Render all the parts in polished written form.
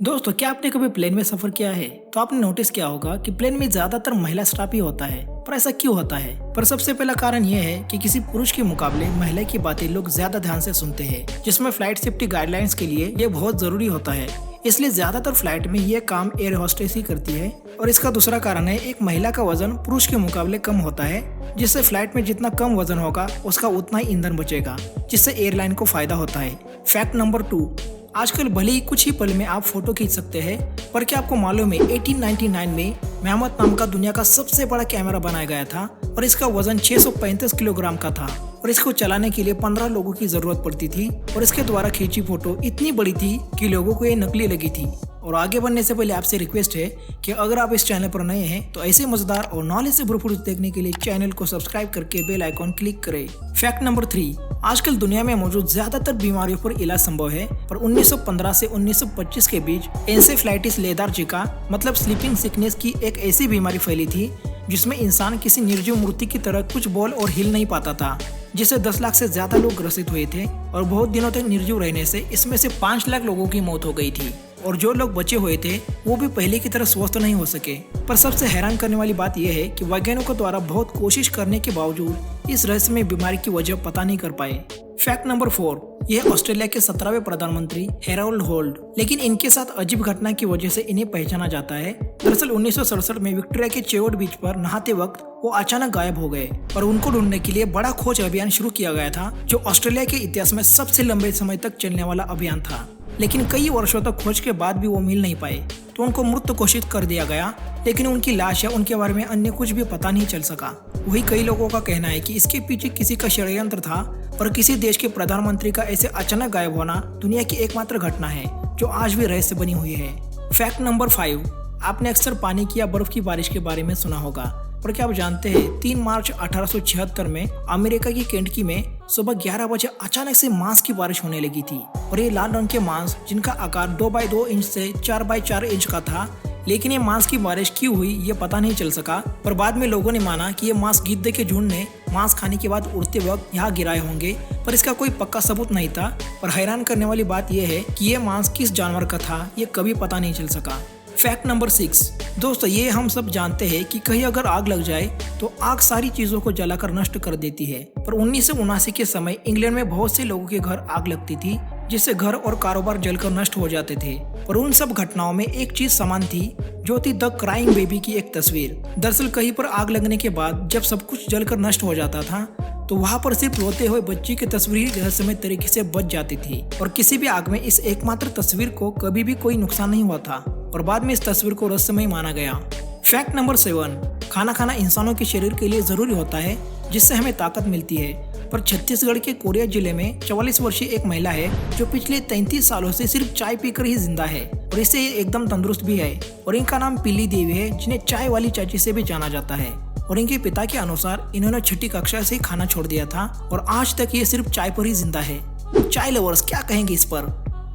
दोस्तों, क्या आपने कभी प्लेन में सफर किया है? तो आपने नोटिस किया होगा कि प्लेन में ज्यादातर महिला स्टाफ ही होता है। पर ऐसा क्यों होता है? पर सबसे पहला कारण यह है कि किसी पुरुष के मुकाबले महिला की बातें लोग ज्यादा ध्यान से सुनते हैं, जिसमें फ्लाइट सेफ्टी गाइडलाइंस के लिए ये बहुत जरूरी होता है। इसलिए ज्यादातर फ्लाइट में ये काम एयर होस्टेस ही करती है। और इसका दूसरा कारण है, एक महिला का वजन पुरुष के मुकाबले कम होता है, जिससे फ्लाइट में जितना कम वजन होगा उसका उतना ही ईंधन बचेगा, जिससे एयरलाइन को फायदा होता है। फैक्ट नंबर 2, आजकल भले ही कुछ ही पल में आप फोटो खींच सकते हैं, पर क्या आपको मालूम है 1899 में मेहमत नाम का दुनिया का सबसे बड़ा कैमरा बनाया गया था और इसका वजन 635 किलोग्राम का था और इसको चलाने के लिए 15 लोगों की जरूरत पड़ती थी और इसके द्वारा खींची फोटो इतनी बड़ी थी कि लोगों को ये नकली लगी थी। और आगे बढ़ने से पहले आपसे रिक्वेस्ट है कि अगर आप इस चैनल पर नए हैं तो ऐसे मजेदार और नॉलेज से भरपूर देखने के लिए चैनल को सब्सक्राइब करके बेल आइकॉन क्लिक करें। फैक्ट नंबर 3, आजकल दुनिया में मौजूद ज्यादातर बीमारियों पर इलाज संभव है, पर 1915 से 1925 के बीच एन्सेफेलाइटिस लेथार्जिका मतलब स्लीपिंग सिकनेस की एक ऐसी बीमारी फैली थी जिसमें इंसान किसी निर्जीव मूर्ति की तरह कुछ बोल और हिल नहीं पाता था, जिससे 10 लाख से ज्यादा लोग ग्रसित हुए थे और बहुत दिनों तक निर्जीव रहने से इसमें से 5 लाख लोगों की मौत हो गई थी और जो लोग बचे हुए थे वो भी पहले की तरह स्वस्थ नहीं हो सके। पर सबसे हैरान करने वाली बात यह है कि वैज्ञानिकों द्वारा बहुत कोशिश करने के बावजूद इस रहस्यमय बीमारी की वजह पता नहीं कर पाए। फैक्ट नंबर 4, यह ऑस्ट्रेलिया के 17वें प्रधानमंत्री हैरोल्ड होल्ड, लेकिन इनके साथ अजीब घटना की वजह से इन्हें पहचाना जाता है। दरअसल 1967 में विक्टोरिया के चेवट बीच पर नहाते वक्त वो अचानक गायब हो गए और उनको ढूंढने के लिए बड़ा खोज अभियान शुरू किया गया था, जो ऑस्ट्रेलिया के इतिहास में सबसे लंबे समय तक चलने वाला अभियान था। लेकिन कई वर्षों तक खोज के बाद भी वो मिल नहीं पाए तो उनको मृत घोषित कर दिया गया, लेकिन उनकी लाश या उनके बारे में अन्य कुछ भी पता नहीं चल सका। वही कई लोगों का कहना है कि इसके पीछे किसी का षड्यंत्र था, पर किसी देश के प्रधानमंत्री का ऐसे अचानक गायब होना दुनिया की एकमात्र घटना है जो आज भी रहस्य बनी हुई है। फैक्ट नंबर 5, आपने अक्सर पानी की या बर्फ की बारिश के बारे में सुना होगा, पर क्या आप जानते हैं 3 मार्च 1876 में अमेरिका की केंटकी में सुबह 11 बजे अचानक से मांस की बारिश होने लगी थी और ये लाल रंग के मांस, जिनका आकार 2x2 इंच से 4x4 इंच का था। लेकिन ये मांस की बारिश क्यों हुई ये पता नहीं चल सका, पर बाद में लोगों ने माना कि ये मांस गिद्ध के झुंड ने मांस खाने के बाद उड़ते वक्त यहाँ गिराए होंगे, पर इसका कोई पक्का सबूत नहीं था। पर हैरान करने वाली बात यह है कि ये मांस किस जानवर का था ये कभी पता नहीं चल सका। फैक्ट नंबर 6, दोस्तों ये हम सब जानते हैं कि कहीं अगर आग लग जाए तो आग सारी चीजों को जलाकर नष्ट कर देती है, पर 1979 के समय इंग्लैंड में बहुत से लोगों के घर आग लगती थी, जिससे घर और कारोबार जलकर नष्ट हो जाते थे। पर उन सब घटनाओं में एक चीज समान थी, जो थी द क्राइंग बेबी की एक तस्वीर। दरअसल कहीं पर आग लगने के बाद जब सब कुछ जलकर नष्ट हो जाता था तो वहाँ पर सिर्फ रोते हुए बच्ची की तस्वीर रहस्यमय तरीके से बच जाती थी और किसी भी आग में इस एकमात्र तस्वीर को कभी भी कोई नुकसान नहीं हुआ था और बाद में इस तस्वीर को रहस्यमय माना गया। फैक्ट नंबर 7, खाना खाना इंसानों के शरीर के लिए जरूरी होता है, जिससे हमें ताकत मिलती है। पर छत्तीसगढ़ के कोरिया जिले में 44 वर्षीय एक महिला है जो पिछले 33 सालों से सिर्फ चाय पीकर ही जिंदा है और इससे एकदम तंदुरुस्त भी है और इनका नाम पीली देवी है, जिन्हें चाय वाली चाची से भी जाना जाता है। और इनके पिता के अनुसार इन्होंने 6ठी कक्षा से खाना छोड़ दिया था और आज तक ये सिर्फ चाय पर ही जिंदा है। चाय लवर्स क्या कहेंगे इस पर?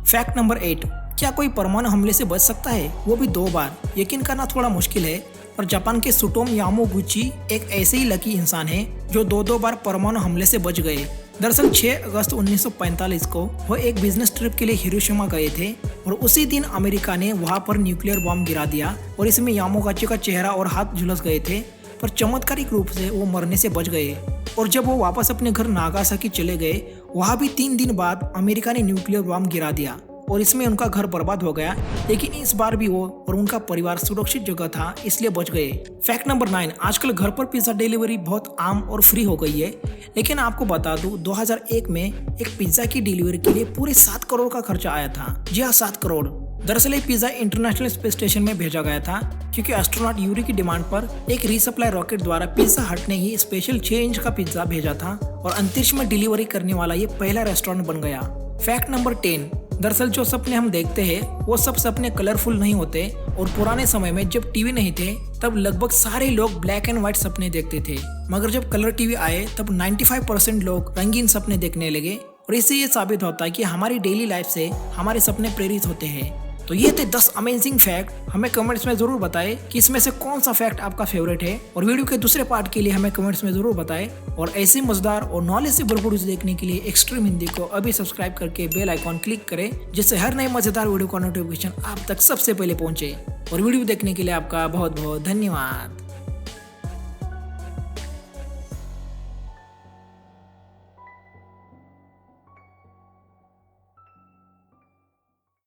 फैक्ट नंबर 8, क्या कोई परमाणु हमले से बच सकता है, वो भी 2 बार? यकीन करना थोड़ा मुश्किल है, पर जापान के सुटोम यामागुची एक ऐसे ही लकी इंसान है जो 2 बार परमाणु हमले से बच गए। दरअसल 6 अगस्त 1945 को वो एक बिजनेस ट्रिप के लिए हिरोशिमा गए थे और उसी दिन अमेरिका ने वहां पर न्यूक्लियर बॉम्ब गिरा दिया और इसमें यामागुची का चेहरा और हाथ झुलस गए थे, पर चमत्कारिक रूप से वो मरने से बच गए। और जब वो वापस अपने घर नागासाकी चले गए, वहाँ भी 3 दिन बाद अमेरिका ने न्यूक्लियर बॉम्ब गिरा दिया और इसमें उनका घर बर्बाद हो गया, लेकिन इस बार भी वो और उनका परिवार सुरक्षित जगह था, इसलिए बच गए। फैक्ट नंबर 9, आजकल घर पर पिज्जा डिलीवरी बहुत आम और फ्री हो गई है, लेकिन आपको बता दूं 2001 में एक पिज्जा की डिलीवरी के लिए पूरे 7 करोड़ का खर्चा आया था। जी हाँ, 7 करोड़। दरअसल ये पिज्जा इंटरनेशनल स्पेस स्टेशन में भेजा गया था क्योंकि एस्ट्रोनॉट यूरी की डिमांड पर एक रीसप्लाई रॉकेट द्वारा पिज्जा हट ने ही स्पेशल 6 इंच का पिज्जा भेजा था और अंतरिक्ष में डिलीवरी करने वाला ये पहला रेस्टोरेंट बन गया। फैक्ट नंबर 10, दरअसल जो सपने हम देखते हैं वो सब सपने कलरफुल नहीं होते और पुराने समय में जब टीवी नहीं थे तब लगभग सारे लोग ब्लैक एंड व्हाइट सपने देखते थे, मगर जब कलर टीवी आए तब 95% लोग रंगीन सपने देखने लगे और इससे ये साबित होता है कि हमारी डेली लाइफ से हमारे सपने प्रेरित होते हैं। तो ये थे 10 अमेजिंग फैक्ट। हमें कमेंट्स में जरूर बताएं कि इसमें से कौन सा फैक्ट आपका फेवरेट है, और वीडियो के दूसरे पार्ट के लिए हमें कमेंट्स में जरूर बताएं। और ऐसे मजेदार और नॉलेज से भरपूर देखने के लिए एक्सट्रीम हिंदी को अभी सब्सक्राइब करके बेल आइकॉन क्लिक करें, जिससे हर नए मजेदार वीडियो का नोटिफिकेशन आप तक सबसे पहले पहुंचे। और वीडियो देखने के लिए आपका बहुत बहुत धन्यवाद।